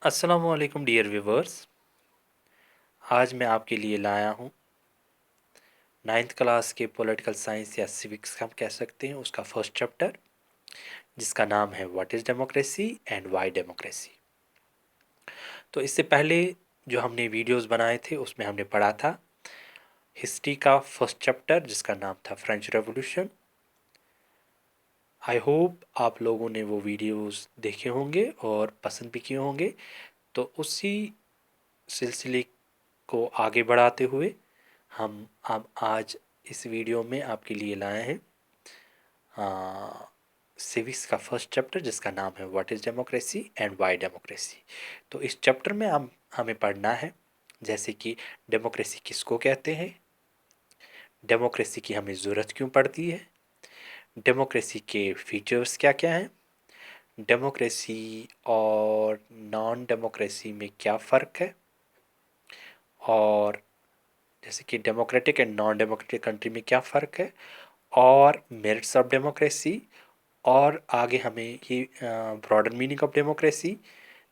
अस्सलामुअलैकुम dear viewers. आज मैं आपके लिए लाया हूँ नाइन्थ क्लास के पॉलिटिकल साइंस या सिविक्स हम कह सकते हैं उसका फर्स्ट चैप्टर, जिसका नाम है what is democracy and why democracy. तो इससे पहले जो हमने वीडियोस बनाए थे उसमें हमने पढ़ा था हिस्ट्री का फर्स्ट चैप्टर, जिसका नाम था फ्रेंच रेवोल्यूशन। आई होप आप लोगों ने वो वीडियोस देखे होंगे और पसंद भी किए होंगे। तो उसी सिलसिले को आगे बढ़ाते हुए हम आज इस वीडियो में आपके लिए लाए हैं सिविक्स का फर्स्ट चैप्टर, जिसका नाम है what is democracy and why democracy. तो इस चैप्टर में हमें पढ़ना है जैसे कि डेमोक्रेसी किसको कहते हैं, डेमोक्रेसी की हमें ज़रूरत क्यों पड़ती है, डेमोक्रेसी के फीचर्स क्या क्या हैं, डेमोक्रेसी और नॉन डेमोक्रेसी में क्या फ़र्क है, और जैसे कि democratic and non democratic country में क्या फ़र्क है, और मेरिट्स ऑफ डेमोक्रेसी, और आगे हमें ये ब्रॉडर मीनिंग ऑफ डेमोक्रेसी।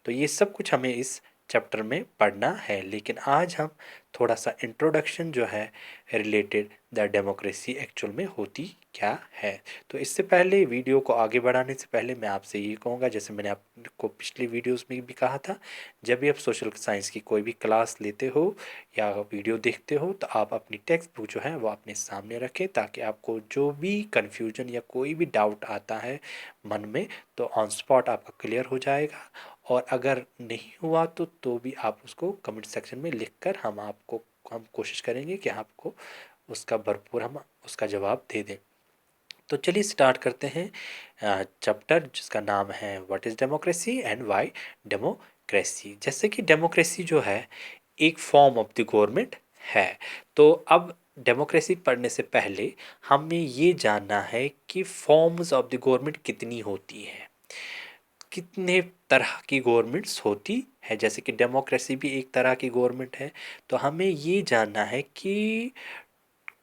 तो ये सब कुछ हमें इस चैप्टर में पढ़ना है। लेकिन आज हम थोड़ा सा इंट्रोडक्शन जो है रिलेटेड द डेमोक्रेसी एक्चुअल में होती क्या है। तो इससे पहले वीडियो को आगे बढ़ाने से पहले मैं आपसे ये कहूँगा, जैसे मैंने आपको पिछली वीडियोस में भी कहा था, जब भी आप सोशल साइंस की कोई भी क्लास लेते हो या वीडियो देखते हो तो आप अपनी टेक्स्ट बुक जो है वो अपने सामने रखें, ताकि आपको जो भी कन्फ्यूजन या कोई भी डाउट आता है मन में तो ऑन स्पॉट आपका क्लियर हो जाएगा। और अगर नहीं हुआ तो भी आप उसको कमेंट सेक्शन में लिखकर हम कोशिश करेंगे कि आपको उसका भरपूर हम उसका जवाब दे दें। तो चलिए स्टार्ट करते हैं चैप्टर, जिसका नाम है what is democracy and why democracy. जैसे कि डेमोक्रेसी जो है एक फॉर्म ऑफ द गवर्नमेंट है। तो अब डेमोक्रेसी पढ़ने से पहले हमें ये जानना है कि फॉर्म्स ऑफ द गवर्नमेंट कितनी होती है, कितने तरह की गवर्नमेंट्स होती है। जैसे कि डेमोक्रेसी भी एक तरह की गवर्नमेंट है, तो हमें ये जानना है कि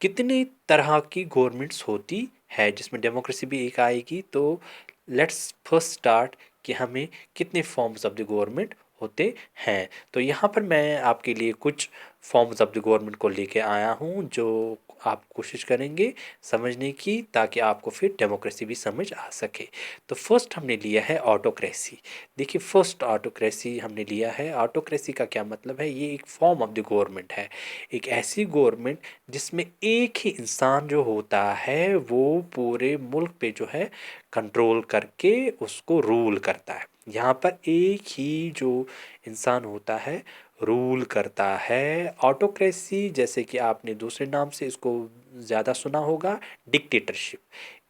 कितने तरह की गवर्नमेंट्स होती है, जिसमें डेमोक्रेसी भी एक आएगी। तो लेट्स फर्स्ट स्टार्ट कि हमें कितने फॉर्म्स ऑफ द गवर्नमेंट होते हैं। तो यहाँ पर मैं आपके लिए कुछ फॉर्म्स ऑफ द गवर्नमेंट को लेके आया हूँ, जो आप कोशिश करेंगे समझने की, ताकि आपको फिर डेमोक्रेसी भी समझ आ सके। तो फर्स्ट हमने लिया है ऑटोक्रेसी। देखिए, फर्स्ट ऑटोक्रेसी हमने लिया है। ऑटोक्रेसी का क्या मतलब है? ये एक फॉर्म ऑफ द गवर्नमेंट है, एक ऐसी गवर्नमेंट जिसमें एक ही इंसान जो होता है वो पूरे मुल्क पे जो है कंट्रोल करके उसको रूल करता है। यहाँ पर एक ही जो इंसान होता है रूल करता है। ऑटोक्रेसी, जैसे कि आपने दूसरे नाम से इसको ज़्यादा सुना होगा, डिक्टेटरशिप।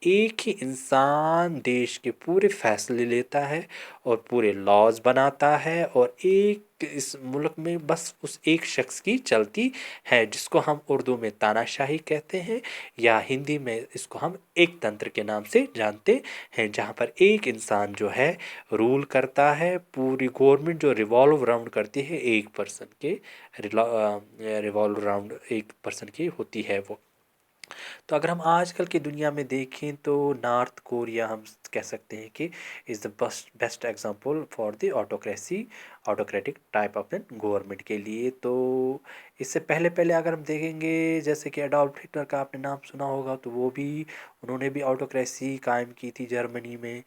एक ही इंसान देश के पूरे फैसले लेता है और पूरे लॉज बनाता है, और एक इस मुल्क में बस उस एक शख्स की चलती है, जिसको हम उर्दू में तानाशाही कहते हैं, या हिंदी में इसको हम एक तंत्र के नाम से जानते हैं, जहाँ पर एक इंसान जो है रूल करता है। पूरी गवर्नमेंट जो रिवॉल्व राउंड करती है एक पर्सन के, रिवॉल्व राउंड एक पर्सन की होती है वो। तो अगर हम आजकल की दुनिया में देखें तो नॉर्थ कोरिया हम कह सकते हैं कि is the best example for the autocracy, autocratic type of an government के लिए। तो इससे पहले पहले अगर हम देखेंगे, जैसे कि एडॉल्फ हिटलर का आपने नाम सुना होगा, तो वो भी, उन्होंने भी ऑटोक्रेसी कायम की थी जर्मनी में।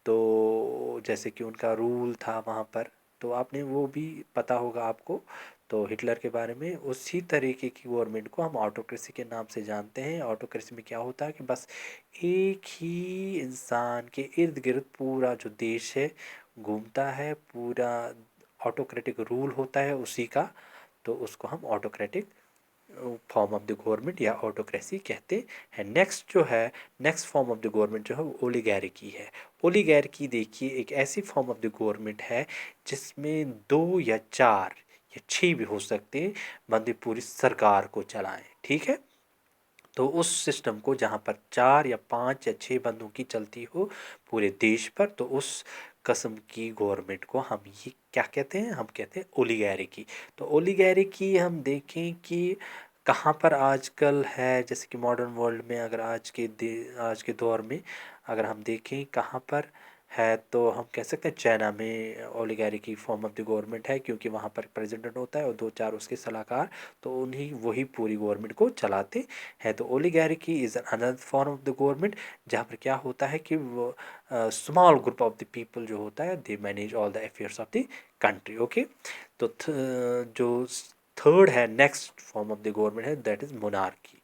तो जैसे कि उनका रूल था वहाँ पर, तो आपने वो भी पता होगा आपको। तो हिटलर के बारे में उसी तरीके की गवर्नमेंट को हम ऑटोक्रेसी के नाम से जानते हैं। ऑटोक्रेसी में क्या होता है कि बस एक ही इंसान के इर्द गिर्द पूरा जो देश है घूमता है, पूरा ऑटोक्रेटिक रूल होता है उसी का। तो उसको हम autocratic form of the government या ऑटोक्रेसी कहते हैं। नेक्स्ट जो है, next form of the government जो है वो ओलिगैरिकी है। ओलिगैरिकी देखिए एक ऐसी फॉर्म ऑफ द गवर्नमेंट है जिसमें दो या चार या छः भी हो सकते हैं बंदे पूरी सरकार को चलाएं, ठीक है। तो उस सिस्टम को जहाँ पर चार या पाँच या छः बंदों की चलती हो पूरे देश पर, तो उस कस्म की गवर्नमेंट को हम ये क्या कहते हैं? हम कहते हैं ओलिगैरिकी। तो ओलिगैरिकी हम देखें कि कहाँ पर आजकल है, जैसे कि मॉडर्न वर्ल्ड में, अगर आज के दौर में अगर हम देखें कहाँ पर है तो हम कह सकते हैं चाइना में oligarchy form of the government है, क्योंकि वहाँ पर प्रेसिडेंट होता है और दो चार उसके सलाहकार, तो उन्हीं वही पूरी गवर्नमेंट को चलाते हैं। तो oligarchy is another form of the government, जहाँ पर क्या होता है कि वो small group of the people जो होता है they manage all the affairs of the country. Okay, तो जो थर्ड है next form of the government है दैट इज़ मोनार्की।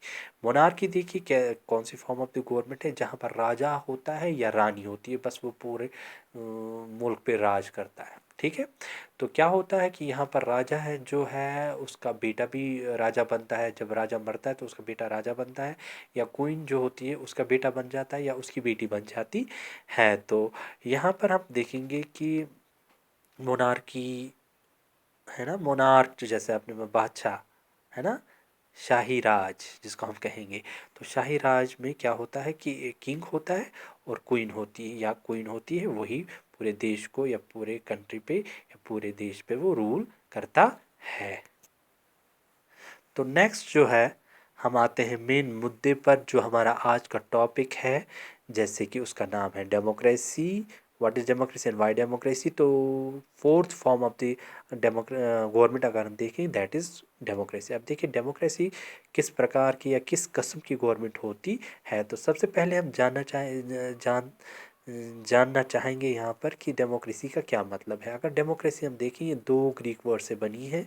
मोनार्की देखिए क्या कौन सी फॉर्म ऑफ द गवर्नमेंट है, जहाँ पर राजा होता है या रानी होती है, बस वो पूरे मुल्क पे राज करता है। ठीक है, तो क्या होता है कि यहाँ पर राजा है जो है उसका बेटा भी राजा बनता है, जब राजा मरता है तो उसका बेटा राजा बनता है, या क्वीन जो होती है उसका बेटा बन जाता है या उसकी बेटी बन जाती है। तो यहाँ पर हम देखेंगे कि मोनार्की है ना, मोनार्क जैसे अपने में बादशाह है ना, शाही राज जिसको हम कहेंगे, तो शाही राज में क्या होता है कि एक किंग होता है और क्वीन होती है, या क्वीन होती है, वही पूरे देश को या पूरे कंट्री पे या पूरे देश पे वो रूल करता है। तो नेक्स्ट जो है हम आते हैं मेन मुद्दे पर जो हमारा आज का टॉपिक है, जैसे कि उसका नाम है democracy. What is democracy and why democracy. तो fourth form of the government अगर हम देखें दैट इज़ डेमोक्रेसी। अब देखिए डेमोक्रेसी किस प्रकार की या किस किस्म की गवर्नमेंट होती है। तो सबसे पहले हम जानना चाहेंगे यहाँ पर कि डेमोक्रेसी का क्या मतलब है। अगर डेमोक्रेसी हम देखें ये दो ग्रीक वर्ड से बनी है,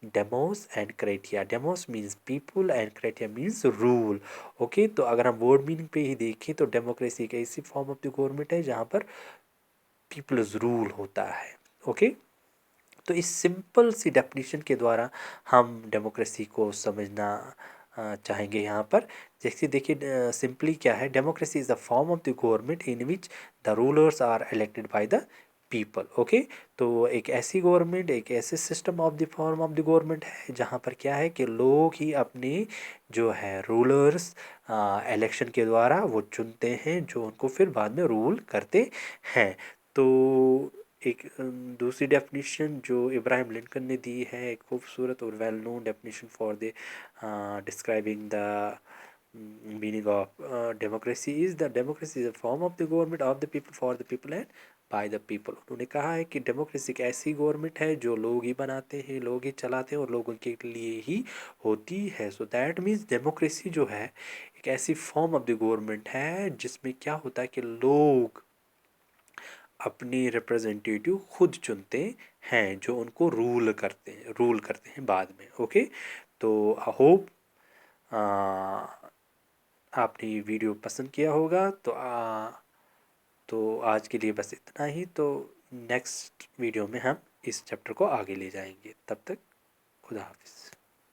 demos and kratia. Demos means people and kratia means rule. Okay, तो अगर हम वर्ड मीनिंग पे ही देखें तो डेमोक्रेसी एक ऐसी फॉर्म ऑफ द गवर्नमेंट है जहाँ पर पीपल्स रूल होता है। ओके, तो इस सिंपल सी डेफिनेशन के द्वारा हम डेमोक्रेसी को समझना चाहेंगे यहाँ पर। जैसे देखिए सिंपली क्या है, democracy is the form of the government in which the rulers are elected by the people. Okay, तो एक ऐसी गवर्नमेंट, एक ऐसे system of the form of the government है जहाँ पर क्या है कि लोग ही अपने जो है रूलर्स इलेक्शन के द्वारा वो चुनते हैं, जो उनको फिर बाद में रूल करते हैं। तो एक दूसरी डेफिनेशन जो इब्राहिम लिंकन ने दी है, एक खूबसूरत और well known definition for the describing the meaning of democracy is the democracy is a form of the government of the people for the people and bye the people. उन्होंने कहा है कि डेमोक्रेसी एक ऐसी गवर्नमेंट है जो लोग ही बनाते हैं, लोग ही चलाते हैं और लोगों के लिए ही होती है। सो दैट मीन्स डेमोक्रेसी जो है एक ऐसी फॉर्म ऑफ द गवर्नमेंट है जिसमें क्या होता है कि लोग अपनी रिप्रेजेंटेटिव खुद चुनते हैं, जो उनको रूल करते हैं बाद में। ओके, तो आई होप आपने ये वीडियो पसंद किया होगा। तो आज के लिए बस इतना ही। तो नेक्स्ट वीडियो में हम इस चैप्टर को आगे ले जाएंगे। तब तक खुदा हाफिज़।